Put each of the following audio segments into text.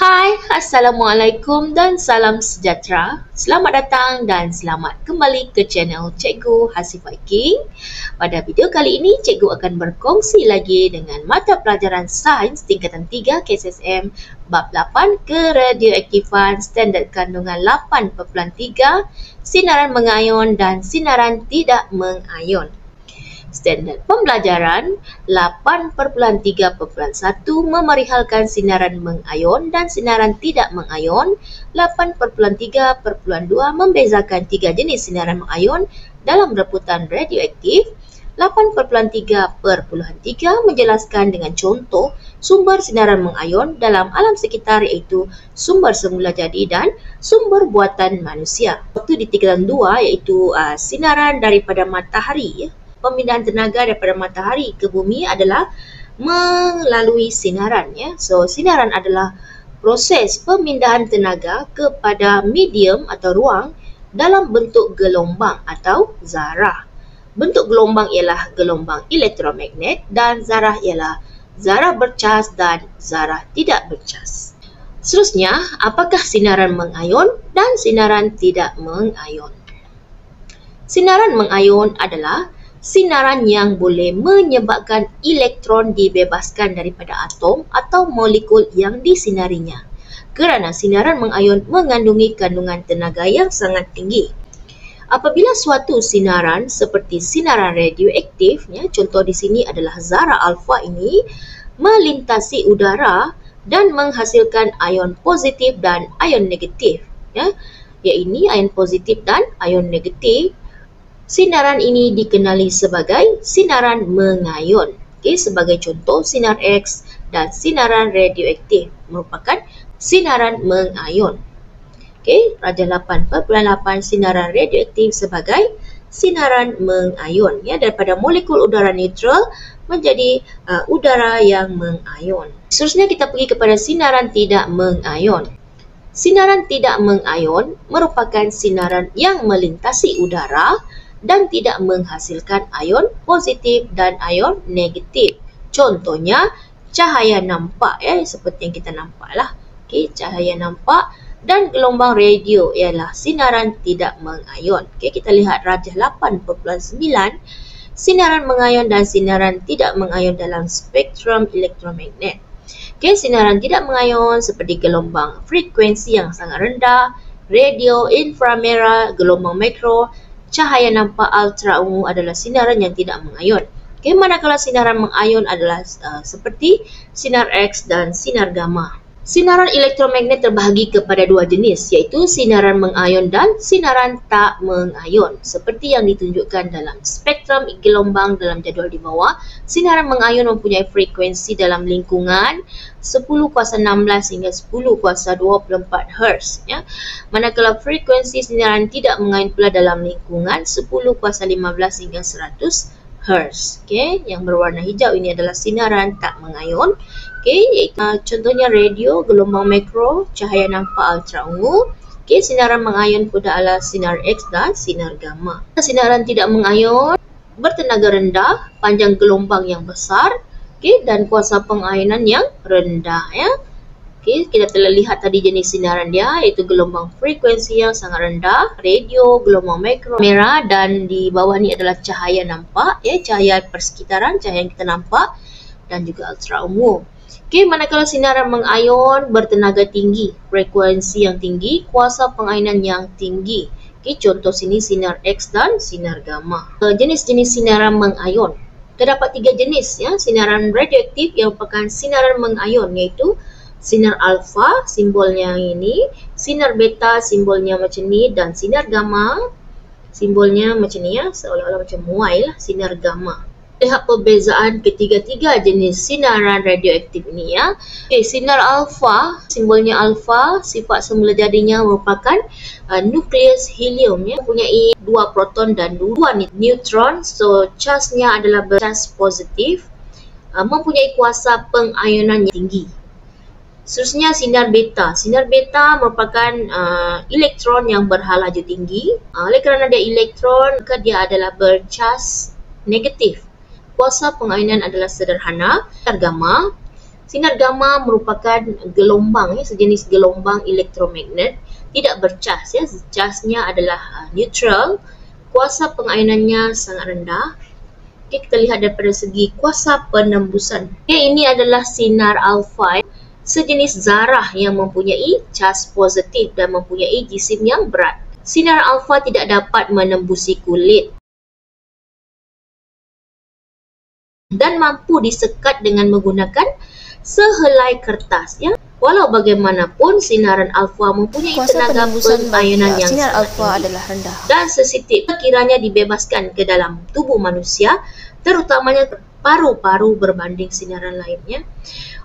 Hai, Assalamualaikum dan salam sejahtera. Selamat datang dan selamat kembali ke channel Cikgu Hasif Viking. Pada video kali ini, Cikgu akan berkongsi lagi dengan mata pelajaran Sains tingkatan 3 KSSM bab 8 keradioaktifan standard kandungan 8.3 sinaran mengayon dan sinaran tidak mengayon. Standard pembelajaran 8.3.1 memerihalkan sinaran mengayon dan sinaran tidak mengayon. 8.3.2 membezakan tiga jenis sinaran mengayon dalam reputan radioaktif. 8.3.3 menjelaskan dengan contoh sumber sinaran mengayon dalam alam sekitar, iaitu sumber semula jadi dan sumber buatan manusia. Waktu di tingkatan 2 iaitu sinaran daripada matahari. Pemindahan tenaga daripada matahari ke bumi adalah melalui sinaran. So, sinaran adalah proses pemindahan tenaga kepada medium atau ruang dalam bentuk gelombang atau zarah. Bentuk gelombang ialah gelombang elektromagnet dan zarah ialah zarah bercas dan zarah tidak bercas. Seterusnya, apakah sinaran mengayon dan sinaran tidak mengayon? Sinaran mengayon adalah sinaran yang boleh menyebabkan elektron dibebaskan daripada atom atau molekul yang disinarinya, kerana sinaran mengayon mengandungi kandungan tenaga yang sangat tinggi. Apabila suatu sinaran seperti sinaran radioaktif, contoh di sini adalah zarah alfa ini, melintasi udara dan menghasilkan ion positif dan ion negatif, iaitu ion positif dan ion negatif. Sinaran ini dikenali sebagai sinaran mengayon. Sebagai contoh, sinar X dan sinaran radioaktif merupakan sinaran mengayon. Raja 8.8 sinaran radioaktif sebagai sinaran mengayon. Daripada molekul udara neutral menjadi udara yang mengayon. Seterusnya kita pergi kepada sinaran tidak mengayon. Sinaran tidak mengayon merupakan sinaran yang melintasi udara dan tidak menghasilkan ion positif dan ion negatif. Contohnya, cahaya nampak, seperti yang kita nampak lah. Cahaya nampak dan gelombang radio ialah sinaran tidak mengayon. Kita lihat rajah 8.9, sinaran mengayon dan sinaran tidak mengayon dalam spektrum elektromagnet. Sinaran tidak mengayon seperti gelombang frekuensi yang sangat rendah, radio, inframerah, gelombang mikro, cahaya nampak ultra ungu adalah sinaran yang tidak mengayon. Manakala sinaran mengayon adalah seperti sinar X dan sinar gamma. Sinaran elektromagnet terbahagi kepada dua jenis, iaitu sinaran mengayon dan sinaran tak mengayon. Seperti yang ditunjukkan dalam spektrum gelombang dalam jadual di bawah, sinaran mengayon mempunyai frekuensi dalam lingkungan 10 kuasa 16 hingga 10 kuasa 24 Hz. Manakala frekuensi sinaran tidak mengayon pula dalam lingkungan 10 kuasa 15 hingga 100 Hz. Yang berwarna hijau ini adalah sinaran tak mengayon. Contohnya radio, gelombang mikro, cahaya nampak ultra ungu. Sinaran mengayon pun adalah sinar X dan sinar gamma. Sinaran tidak mengayon bertenaga rendah, panjang gelombang yang besar, dan kuasa pengayonan yang rendah. Kita telah lihat tadi jenis sinaran dia, iaitu gelombang frekuensi yang sangat rendah, radio, gelombang mikro, merah, dan di bawah ni adalah cahaya nampak, cahaya persekitaran, cahaya yang kita nampak, dan juga ultra ungu. Manakala sinaran mengayon bertenaga tinggi, frekuensi yang tinggi, kuasa pengayonan yang tinggi. Contoh sini sinar X dan sinar gamma. Jenis-jenis sinaran mengayon. Terdapat tiga jenis sinaran radioaktif yang merupakan sinaran mengayon, iaitu sinar alfa, simbolnya ini, sinar beta, simbolnya macam ni, dan sinar gamma, simbolnya macam ni, seolah-olah macam muai lah, sinar gamma. Lihat perbezaan ketiga-tiga jenis sinaran radioaktif ini. Sinar alfa, simbolnya alfa, sifat semula jadinya merupakan nukleus helium, mempunyai 2 proton dan 2 neutron. So, charge-nya adalah bercas positif, mempunyai kuasa pengayonan yang tinggi. Seterusnya sinar beta. Sinar beta merupakan elektron yang berhalaju tinggi. Oleh kerana dia elektron, maka dia adalah bercas negatif. Kuasa pengayonan adalah sederhana. Sinar gamma Sinar gamma merupakan gelombang, sejenis gelombang elektromagnet, tidak bercas, casnya adalah neutral, kuasa pengayunannya sangat rendah. Kita lihat daripada segi kuasa penembusan. Ini adalah sinar alfa, sejenis zarah yang mempunyai cas positif dan mempunyai jisim yang berat. Sinar alfa tidak dapat menembusi kulit dan mampu disekat dengan menggunakan sehelai kertas. Walau bagaimanapun, sinaran alfa mempunyai tenaga pengayunan yang sinar sangat alfa tinggi adalah rendah dan sensitif kiranya dibebaskan ke dalam tubuh manusia, terutamanya paru-paru berbanding sinaran lainnya.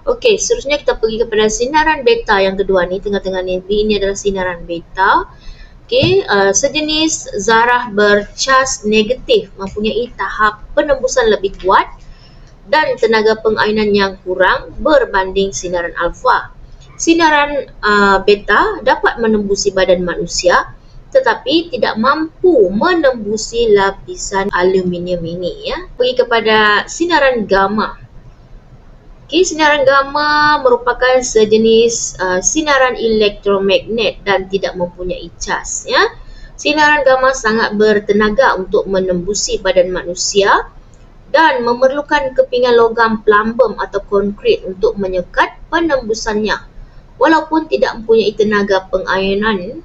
Okey, seterusnya kita pergi kepada sinaran beta yang kedua ni, tengah-tengah ni. Ini adalah sinaran beta. Okey, sejenis zarah bercas negatif, mempunyai tahap penembusan lebih kuat dan tenaga pengayunan yang kurang berbanding sinaran alfa. Sinaran beta dapat menembusi badan manusia tetapi tidak mampu menembusi lapisan aluminium ini. Pergi kepada sinaran gamma. Sinaran gamma merupakan sejenis sinaran elektromagnet dan tidak mempunyai cas. Sinaran gamma sangat bertenaga untuk menembusi badan manusia dan memerlukan kepingan logam plumbum atau konkrit untuk menyekat penembusannya. Walaupun tidak mempunyai tenaga pengayunan,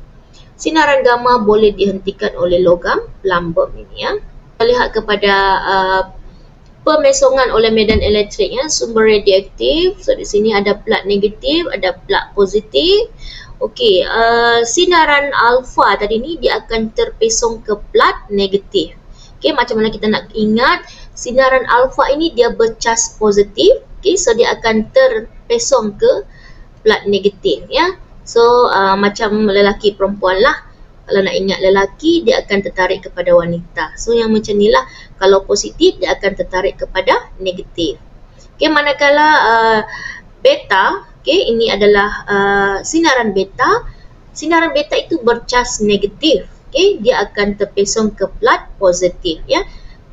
sinaran gamma boleh dihentikan oleh logam plumbum ini. Kita lihat kepada pemesongan oleh medan elektrik, sumber radioaktif. So di sini ada plat negatif, ada plat positif. Okey, sinaran alfa tadi ni dia akan terpesong ke plat negatif. Okey, macam mana kita nak ingat, sinaran alfa ini dia bercas positif. Okey, so dia akan terpesong ke plat negatif. So macam lelaki perempuan lah. Kalau nak ingat lelaki, dia akan tertarik kepada wanita. So yang macam ni lah, kalau positif dia akan tertarik kepada negatif. Okey, manakala beta, okey, ini adalah sinaran beta. Sinaran beta itu bercas negatif. Okey, dia akan terpesong ke plat positif.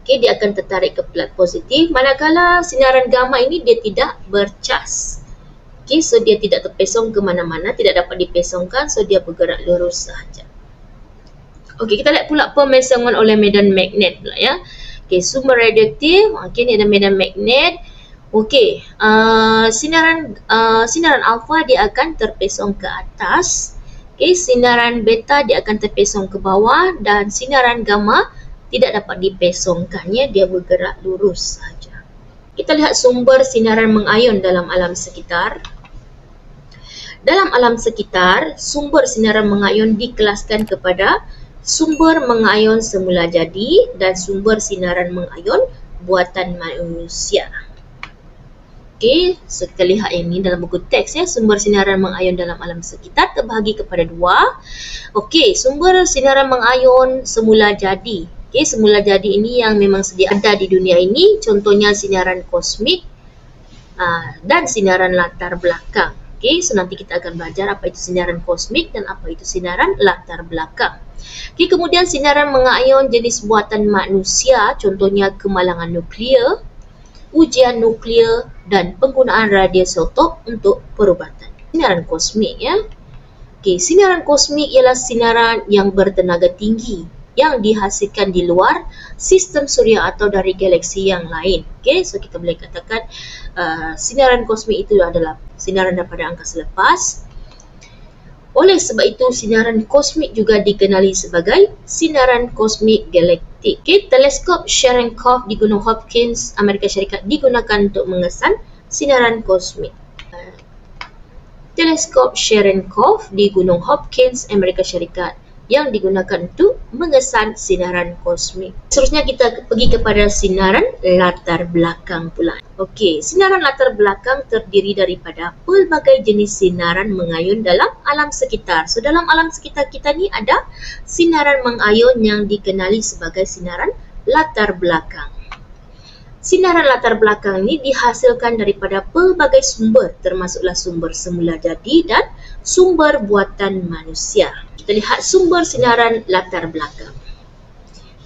Okey, dia akan tertarik ke plat positif. Manakala sinaran gamma ini dia tidak bercas. Okey, so dia tidak terpesong ke mana-mana, tidak dapat dipesongkan, so dia bergerak lurus sahaja. Okey, kita lihat pula pemesongan oleh medan magnet pula. Okey, sumber radioaktif. Okey, ni ada medan magnet. Okey, sinaran alfa dia akan terpesong ke atas. Okey, sinaran beta dia akan terpesong ke bawah dan sinaran gamma tidak dapat dipesongkannya, dia bergerak lurus sahaja. Kita lihat sumber sinaran mengayun dalam alam sekitar. Dalam alam sekitar, sumber sinaran mengayun dikelaskan kepada sumber mengayun semula jadi dan sumber sinaran mengayun buatan manusia. Okey, so kita lihat ini dalam buku teks. Sumber sinaran mengayun dalam alam sekitar terbahagi kepada dua. Okey, sumber sinaran mengayun semula jadi. Okey, semula jadi ini yang memang sedia ada di dunia ini. Contohnya sinaran kosmik dan sinaran latar belakang. Okey, so nanti kita akan belajar apa itu sinaran kosmik dan apa itu sinaran latar belakang. Okey, kemudian sinaran mengayun jenis buatan manusia, contohnya kemalangan nuklear, ujian nuklear dan penggunaan radioisotop untuk perubatan. Sinaran kosmik. Okey, sinaran kosmik ialah sinaran yang bertenaga tinggi yang dihasilkan di luar sistem suria atau dari galaksi yang lain. Okey, so kita boleh katakan sinaran kosmik itu adalah sinaran daripada angkasa lepas. Oleh sebab itu, sinaran kosmik juga dikenali sebagai sinaran kosmik galaktik. Okay, teleskop Cherenkov di Gunung Hopkins, Amerika Syarikat digunakan untuk mengesan sinaran kosmik. Teleskop Cherenkov di Gunung Hopkins, Amerika Syarikat yang digunakan untuk mengesan sinaran kosmik. Seterusnya kita pergi kepada sinaran latar belakang pula. Okey, sinaran latar belakang terdiri daripada pelbagai jenis sinaran mengayun dalam alam sekitar. So dalam alam sekitar kita ni ada sinaran mengayun yang dikenali sebagai sinaran latar belakang. Sinaran latar belakang ini dihasilkan daripada pelbagai sumber, termasuklah sumber semula jadi dan sumber buatan manusia. Kita lihat sumber sinaran latar belakang.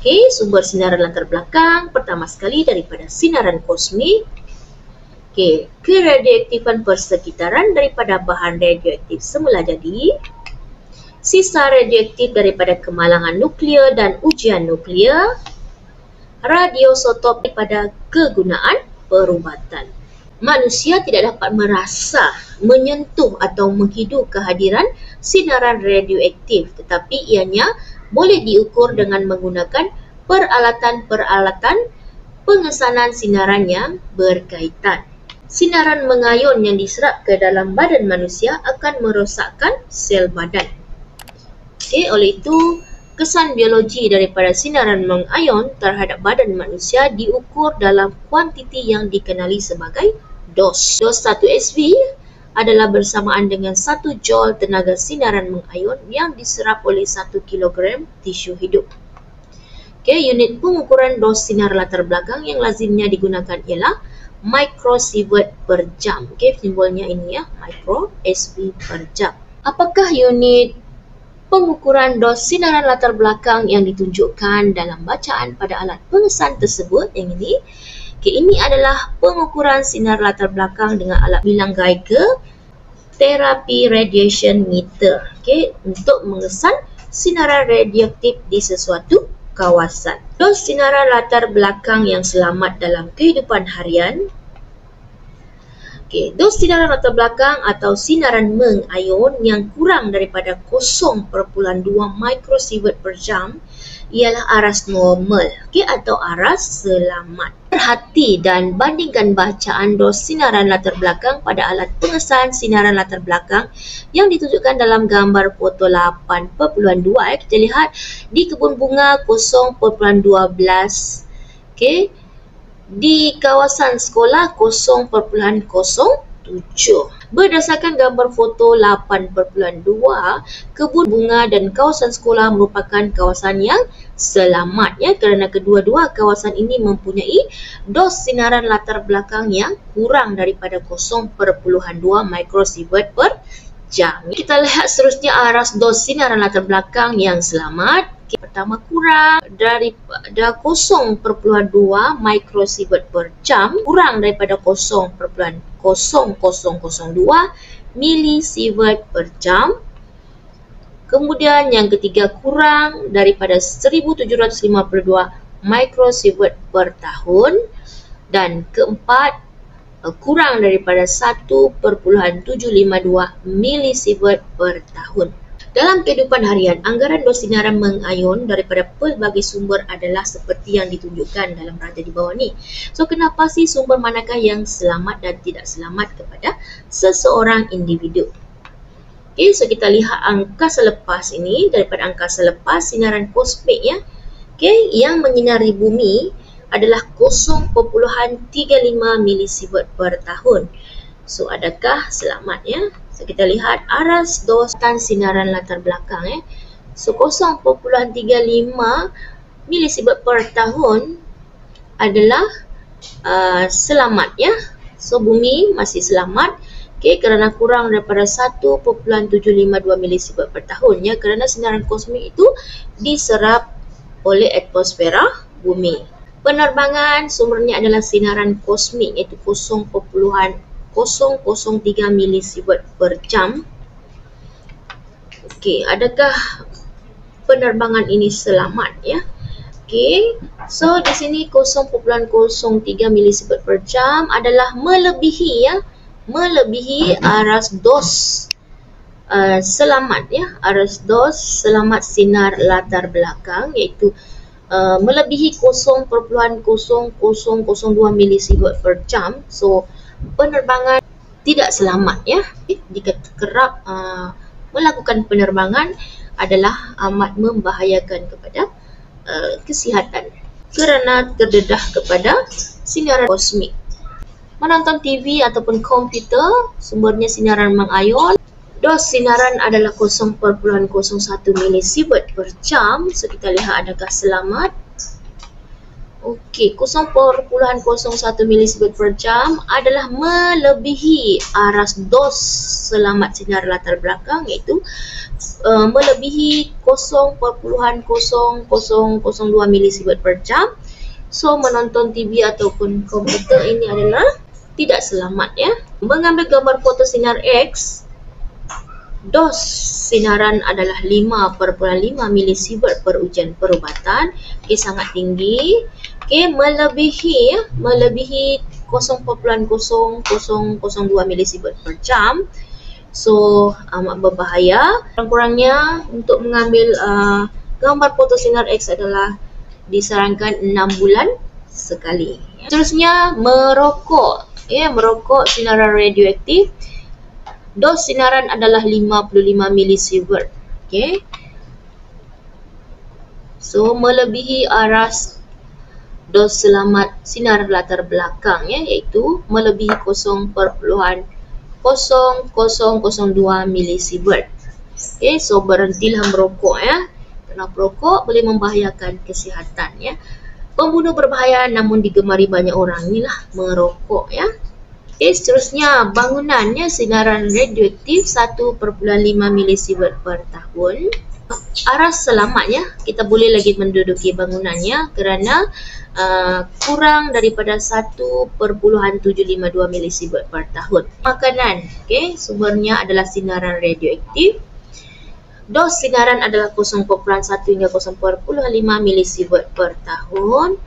Okey, sumber sinaran latar belakang pertama sekali daripada sinaran kosmik. Okey, keradioaktifan persekitaran daripada bahan radioaktif semula jadi, sisa radioaktif daripada kemalangan nuklear dan ujian nuklear, radiosotop daripada kegunaan perubatan. Manusia tidak dapat merasa, menyentuh atau menghidu kehadiran sinaran radioaktif, tetapi ianya boleh diukur dengan menggunakan peralatan-peralatan pengesanan sinaran yang berkaitan. Sinaran mengayun yang diserap ke dalam badan manusia akan merosakkan sel badan. Oleh itu, kesan biologi daripada sinaran mengayun terhadap badan manusia diukur dalam kuantiti yang dikenali sebagai dos. Dos 1 SV adalah bersamaan dengan 1 joule tenaga sinaran mengayun yang diserap oleh 1 kilogram tisu hidup. Unit pengukuran dos sinar latar belakang yang lazimnya digunakan ialah microsievert per jam. Simbolnya ini ya, micro SV per jam. Apakah unit pengukuran dos sinaran latar belakang yang ditunjukkan dalam bacaan pada alat pengesan tersebut? Yang ini. Ini adalah pengukuran sinar latar belakang dengan alat bilang Geiger therapy radiation meter. Untuk mengesan sinaran radioaktif di sesuatu kawasan. Dos sinaran latar belakang yang selamat dalam kehidupan harian. Dos sinaran latar belakang atau sinaran mengayun yang kurang daripada 0.2 microsievert per jam ialah aras normal atau aras selamat. Perhati dan bandingkan bacaan dos sinaran latar belakang pada alat pengesan sinaran latar belakang yang ditunjukkan dalam gambar foto 8.2. Kita lihat di kebun bunga 0.12. Di kawasan sekolah 0.07. Berdasarkan gambar foto 8.2, kebun bunga dan kawasan sekolah merupakan kawasan yang selamat kerana kedua-dua kawasan ini mempunyai dos sinaran latar belakang yang kurang daripada 0.2 microsievert per jam. Kita lihat seterusnya aras dos sinaran latar belakang yang selamat. Pertama, kurang daripada 0.2 microsievert per jam, kurang daripada 0.0002 milisievert per jam. Kemudian yang ketiga, kurang daripada 1752 microsievert per tahun. Dan keempat, kurang daripada 1.752 milisievert per tahun. Dalam kehidupan harian, anggaran dos sinaran mengayun daripada pelbagai sumber adalah seperti yang ditunjukkan dalam rantai di bawah ni. So, kenapa sih sumber manakah yang selamat dan tidak selamat kepada seseorang individu? So kita lihat angka selepas ini. Daripada angka selepas, sinaran kosmik yang menyinari bumi adalah 0.35 milisievert per tahun. So, adakah selamat So, kita lihat aras dos sinaran latar belakang So, 0.35 milisievert per tahun adalah selamat So, bumi masih selamat kerana kurang daripada 1.752 milisievert per tahun kerana sinaran kosmik itu diserap oleh atmosfera bumi. Penerbangan sumbernya adalah sinaran kosmik iaitu 0.003 milisievert per jam. Adakah penerbangan ini selamat So di sini 0.03 milisievert per jam adalah melebihi aras dos selamat aras dos selamat sinar latar belakang iaitu melebihi 0.0002 milisievert per jam. So penerbangan tidak selamat jika kerap melakukan penerbangan adalah amat membahayakan kepada kesihatan kerana terdedah kepada sinaran kosmik. Menonton TV ataupun komputer, sumbernya sinaran mengayun. Dos sinaran adalah 0.01 milisievert per jam. So kita lihat adakah selamat. 0.01 milisievert per jam adalah melebihi aras dos selamat sinar latar belakang iaitu melebihi 0.0002 milisievert per jam. So menonton TV ataupun komputer ini adalah tidak selamat ya. Mengambil gambar foto sinar X, dos sinaran adalah 5,5 milisievert per ujian perubatan. Sangat tinggi. Melebihi 0,0002 milisievert per jam. So amat berbahaya. Kurang-kurangnya untuk mengambil gambar foto sinar X adalah disarankan 6 bulan sekali. Seterusnya, merokok. Merokok sinaran radioaktif. Dos sinaran adalah 55 milisievert. So melebihi aras dos selamat sinar latar belakang iaitu melebihi 0,0002 milisievert. So berhentilah merokok kerana perokok boleh membahayakan kesihatan Pembunuh berbahaya namun digemari banyak orang, inilah merokok seterusnya, bangunannya sinaran radioaktif 1,5 milisievert per tahun. Aras selamatnya, kita boleh lagi menduduki bangunannya kerana kurang daripada 1,752 milisievert per tahun. Makanan, sumbernya adalah sinaran radioaktif. Dos sinaran adalah 0,1 hingga 0,5 milisievert per tahun.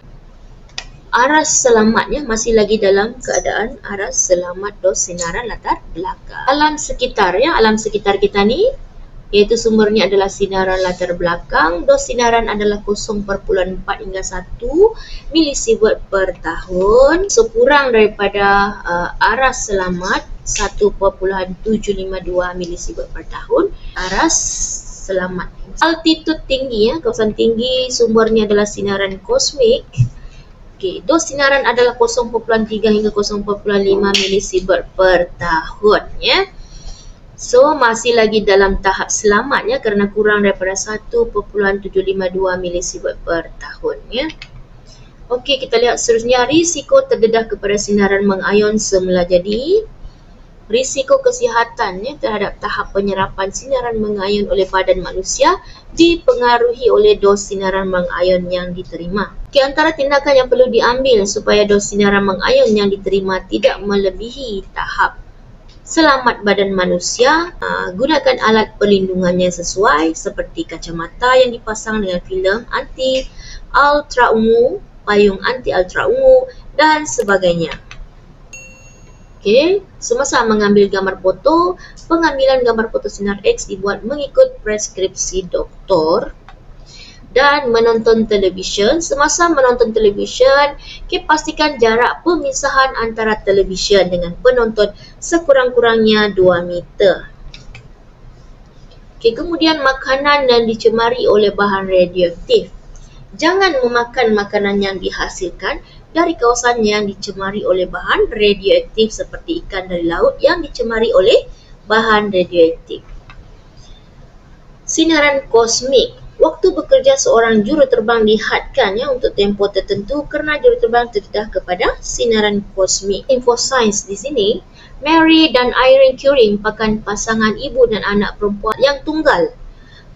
Aras selamatnya masih lagi dalam keadaan aras selamat dos sinaran latar belakang. Alam sekitar alam sekitar kita ni iaitu sumbernya adalah sinaran latar belakang. Dos sinaran adalah 0,4 hingga 1 milisievert per tahun. So kurang daripada aras selamat 1,752 milisievert per tahun. Aras selamat. Altitude tinggi kawasan tinggi, sumbernya adalah sinaran kosmik. Dos sinaran adalah 0,3 hingga 0,5 milisievert per tahun So masih lagi dalam tahap selamat kerana kurang daripada 1,752 milisievert per tahun kita lihat seterusnya, risiko terdedah kepada sinaran mengayon semula jadi. Risiko kesihatan terhadap tahap penyerapan sinaran mengayon oleh badan manusia dipengaruhi oleh dos sinaran mengayon yang diterima. Antara tindakan yang perlu diambil supaya dos sinaran mengayon yang diterima tidak melebihi tahap selamat badan manusia, gunakan alat perlindungannya sesuai seperti kacamata yang dipasang dengan filem anti ultra ungu, payung anti ultra ungu dan sebagainya. Semasa mengambil gambar foto, pengambilan gambar foto sinar X dibuat mengikut preskripsi doktor. Dan menonton televisyen. Semasa menonton televisyen, pastikan jarak pemisahan antara televisyen dengan penonton sekurang-kurangnya 2 meter. Kemudian makanan yang dicemari oleh bahan radioaktif. Jangan memakan makanan yang dihasilkan dari kawasan yang dicemari oleh bahan radioaktif seperti ikan dari laut yang dicemari oleh bahan radioaktif. Sinaran kosmik. Waktu bekerja seorang juruterbang dihadkan untuk tempoh tertentu kerana juruterbang terdedah kepada sinaran kosmik. Info sains di sini, Mary dan Irene Curie merupakan pasangan ibu dan anak perempuan yang tunggal.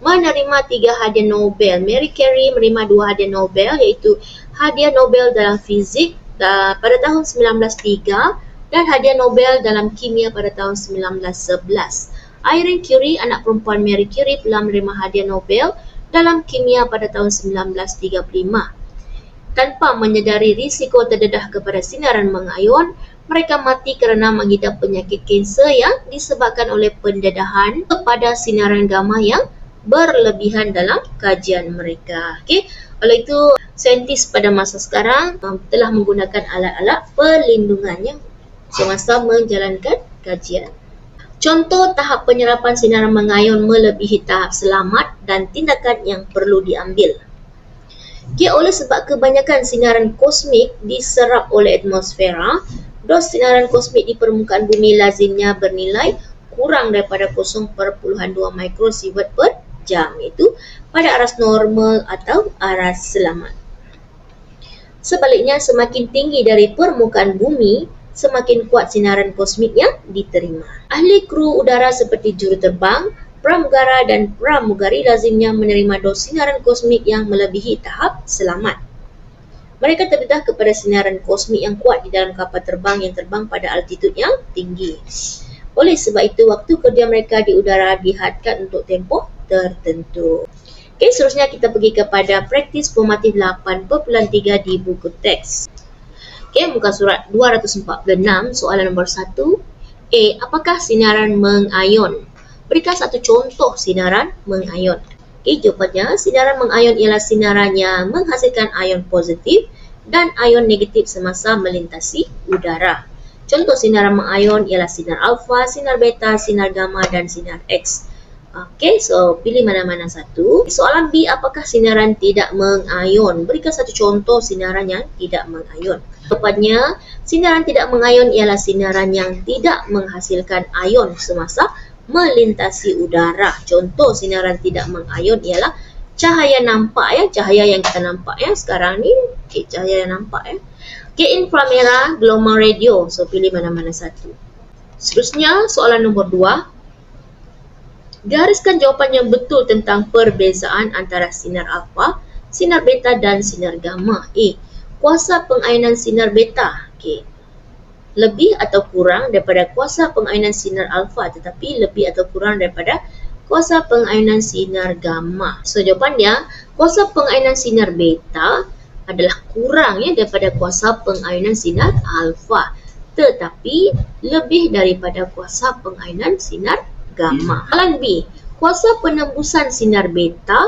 Menerima 3 hadiah Nobel. Mary Curie menerima 2 hadiah Nobel iaitu hadiah Nobel dalam fizik pada tahun 1903 dan hadiah Nobel dalam kimia pada tahun 1911. Irene Curie, anak perempuan Mary Curie, telah menerima hadiah Nobel dalam kimia pada tahun 1935. Tanpa menyedari risiko terdedah kepada sinaran mengayon, mereka mati kerana mengidap penyakit kanser yang disebabkan oleh pendedahan kepada sinaran gamma yang berlebihan dalam kajian mereka. Oleh itu, saintis pada masa sekarang telah menggunakan alat-alat perlindungannya semasa menjalankan kajian. Contoh tahap penyerapan sinaran mengayon melebihi tahap selamat dan tindakan yang perlu diambil. Oleh sebab kebanyakan sinaran kosmik diserap oleh atmosfera, dos sinaran kosmik di permukaan bumi lazimnya bernilai kurang daripada 0,2 mikrosievert per jam, iaitu pada aras normal atau aras selamat. Sebaliknya, semakin tinggi dari permukaan bumi, semakin kuat sinaran kosmik yang diterima. Ahli kru udara seperti juruterbang, pramugara dan pramugari lazimnya menerima dos sinaran kosmik yang melebihi tahap selamat. Mereka terdedah kepada sinaran kosmik yang kuat di dalam kapal terbang yang terbang pada altitud yang tinggi. Oleh sebab itu, waktu kerja mereka di udara dihadkan untuk tempoh tertentu. Okey, seterusnya kita pergi kepada praktis formatif 8.3 di buku teks. Okey, muka surat 246, soalan nombor 1. A. Apakah sinaran mengayon? Berikan satu contoh sinaran mengayon. Okey, jawapannya, sinaran mengayon ialah sinaran yang menghasilkan ion positif dan ion negatif semasa melintasi udara. Contoh sinaran mengayon ialah sinar alfa, sinar beta, sinar gamma dan sinar X. Okey, so pilih mana-mana satu. Soalan B, apakah sinaran tidak mengayon? Berikan satu contoh sinaran yang tidak mengayon. Jawapannya, sinaran tidak mengayon ialah sinaran yang tidak menghasilkan ion semasa melintasi udara. Contoh sinaran tidak mengayon ialah cahaya nampak ya, cahaya yang kita nampak ya sekarang ni. Okey, cahaya yang nampak ya. Okey, inframerah, gelombang radio. So pilih mana-mana satu. Seterusnya, soalan nombor 2. Gariskan jawapan yang betul tentang perbezaan antara sinar alfa, sinar beta dan sinar gamma. A. Kuasa pengayonan sinar beta. Okey. Lebih atau kurang daripada kuasa pengayonan sinar alfa, tetapi lebih atau kurang daripada kuasa pengayonan sinar gamma. So jawapannya, kuasa pengayonan sinar beta adalah kurang ya daripada kuasa pengayonan sinar alfa, tetapi lebih daripada kuasa pengayonan sinar gamma. Soalan B, kuasa penembusan sinar beta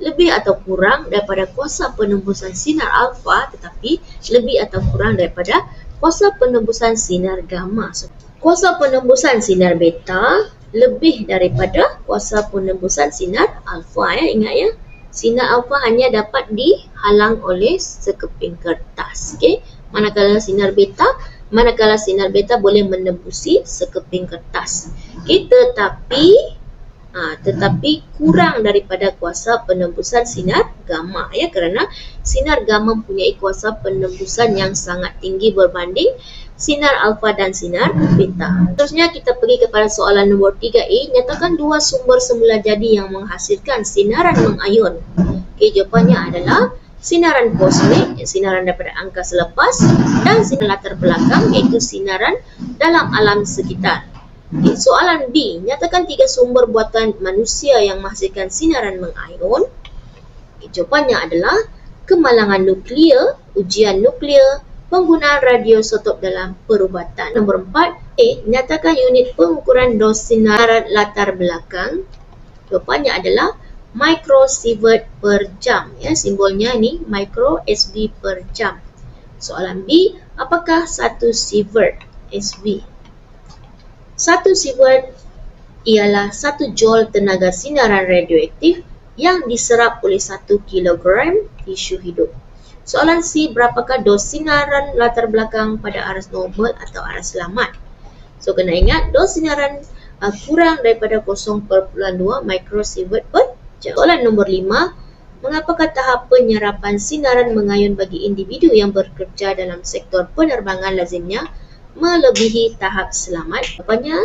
lebih atau kurang daripada kuasa penembusan sinar alfa, tetapi lebih atau kurang daripada kuasa penembusan sinar gamma. So, kuasa penembusan sinar beta lebih daripada kuasa penembusan sinar alfa ya, ingat ya. Sinar alfa hanya dapat dihalang oleh sekeping kertas. Okey, manakala sinar beta boleh menembusi sekeping kertas. Okay, tetapi kurang daripada kuasa penembusan sinar gamma ya, kerana sinar gamma mempunyai kuasa penembusan yang sangat tinggi berbanding sinar alfa dan sinar beta. Seterusnya kita pergi kepada soalan nombor 3A. Nyatakan dua sumber semula jadi yang menghasilkan sinaran mengayon. Okay, jawapannya adalah sinaran kosmik, sinaran daripada angkasa lepas, dan sinar latar belakang iaitu sinaran dalam alam sekitar. Okay, soalan B, nyatakan 3 sumber buatan manusia yang menghasilkan sinaran mengayon. Okay, jawapannya adalah kemalangan nuklear, ujian nuklear, penggunaan radioisotop dalam perubatan. Nombor 4, nyatakan unit pengukuran dos sinaran latar belakang. Jawapannya adalah microsievert per jam ya, simbolnya ini micro SB per jam. Soalan B, apakah 1 sievert SB? 1 sievert ialah 1 joule tenaga sinaran radioaktif yang diserap oleh 1 kilogram tisu hidup. Soalan C, berapakah dos sinaran latar belakang pada aras normal atau aras selamat? So kena ingat, dos sinaran kurang daripada 0.2 microsievert per jam. Soalan nombor 5, mengapakah tahap penyerapan sinaran mengayon bagi individu yang bekerja dalam sektor penerbangan lazimnya melebihi tahap selamat? Jawapannya,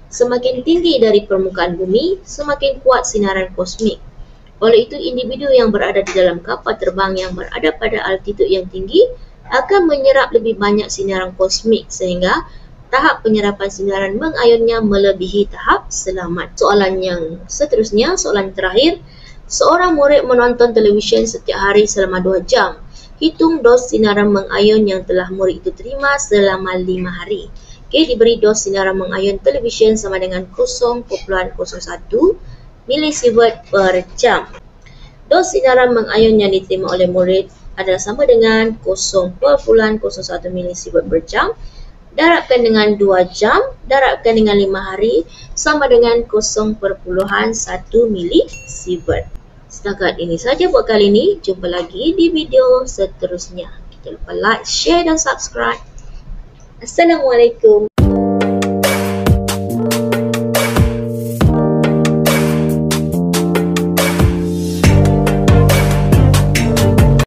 semakin tinggi dari permukaan bumi, semakin kuat sinaran kosmik. Oleh itu, individu yang berada di dalam kapal terbang yang berada pada altitud yang tinggi akan menyerap lebih banyak sinaran kosmik sehingga tahap penyerapan sinaran mengayonnya melebihi tahap selamat. Soalan yang seterusnya, soalan terakhir, seorang murid menonton televisyen setiap hari selama 2 jam. Hitung dos sinaran mengayon yang telah murid itu terima selama 5 hari. Okey, diberi dos sinaran mengayon televisyen sama dengan 0.01 milisievert per jam. Dos sinaran mengayon yang diterima oleh murid adalah sama dengan 0.01 milisievert per jam. Darabkan dengan 2 jam, darabkan dengan 5 hari, sama dengan 0.1 milisievert. Setakat ini saja buat kali ini. Jumpa lagi di video seterusnya. Jangan lupa like, share dan subscribe. Assalamualaikum.